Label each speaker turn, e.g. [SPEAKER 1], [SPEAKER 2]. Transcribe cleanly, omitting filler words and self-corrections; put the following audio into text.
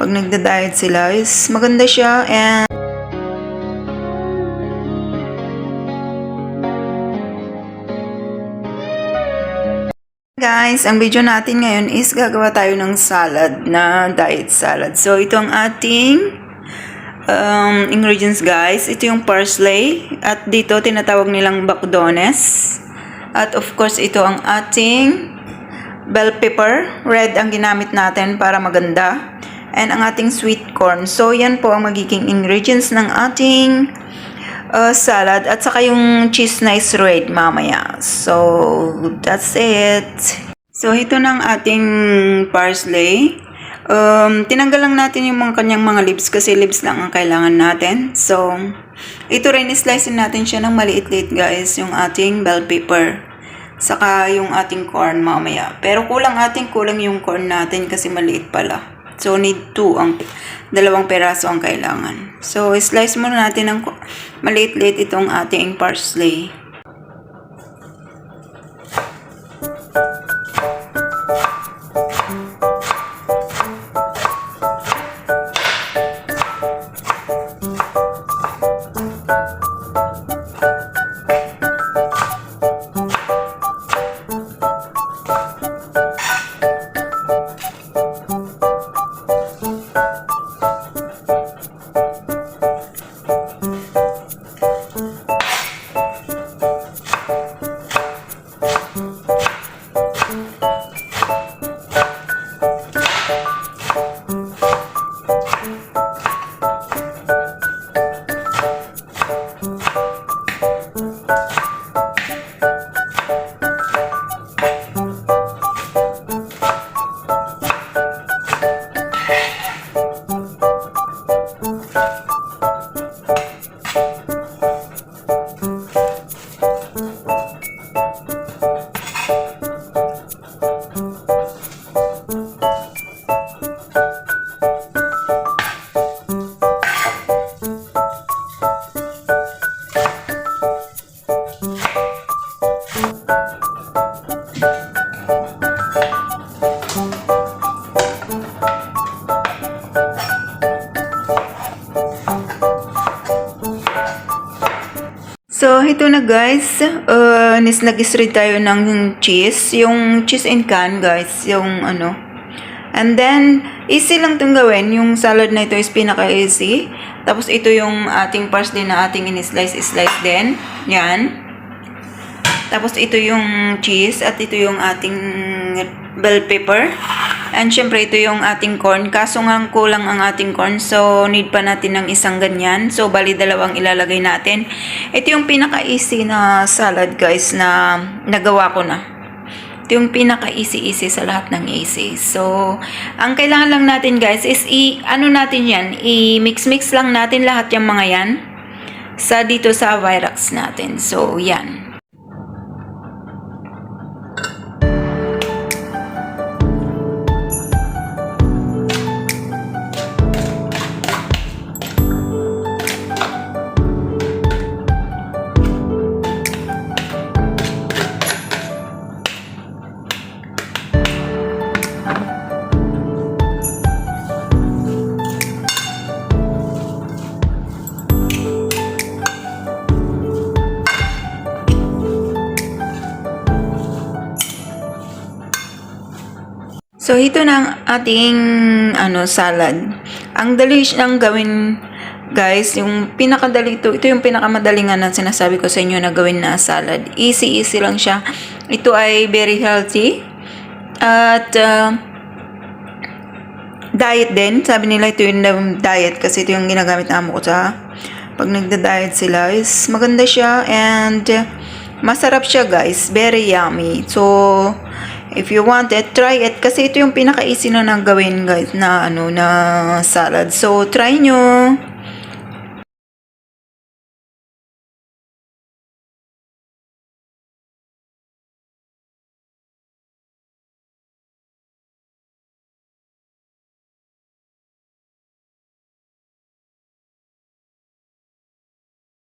[SPEAKER 1] pag nagda-diet sila is maganda siya. And guys, ang video natin ngayon is gagawa tayo ng salad na diet salad. So ito ang ating ingredients guys. Ito yung parsley at dito tinatawag nilang bacdones. At of course ito ang ating bell pepper. Red ang ginamit natin para maganda. And ang ating sweet corn. So yan po ang magiging ingredients ng ating salad. At saka yung cheese na is red mamaya. So that's it. So ito na ang ating parsley. Tinanggal lang natin yung mga kanyang mga leaves kasi leaves lang ang kailangan natin. So ito rin slice natin siya ng maliit-liit guys, yung ating bell pepper. Saka yung ating corn mamaya. Pero kulang yung corn natin kasi maliit pala. So need 2 ang dalawang peraso ang kailangan. So slice muna natin ng maliit-liit itong ating parsley. So, ito na guys, nag-shred tayo ng cheese, yung cheese in can guys, yung ano. And then, easy lang itong gawin, yung salad na ito is pinaka-easy. Tapos, ito yung ating parsley na ating in-slice din, yan. Tapos, ito yung cheese at ito yung ating bell pepper. And syempre, ito yung ating corn. Kaso nga kulang ang ating corn. So, need pa natin ng isang ganyan. So, bali dalawang ilalagay natin. Ito yung pinaka-easy na salad, guys, na nagawa ko na. Ito yung pinaka-easy sa lahat ng easy. So, ang kailangan lang natin, guys, is i-mix-mix lang natin lahat yung mga yan dito sa Virex natin. So, yan. So, ito na ang ating salad. Ang dali siyang gawin, guys. Yung pinakadali ito yung pinakamadaling na sinasabi ko sa inyo na gawin na salad. Easy lang siya. Ito ay very healthy. At diet din. Sabi nila ito yung diet kasi ito yung ginagamit na amo ko pag nagda-diet sila is maganda siya and masarap siya guys. Very yummy. So, if you want it, try it. Kasi ito yung pinaka-easy na gawin guys na na salad. So, try nyo.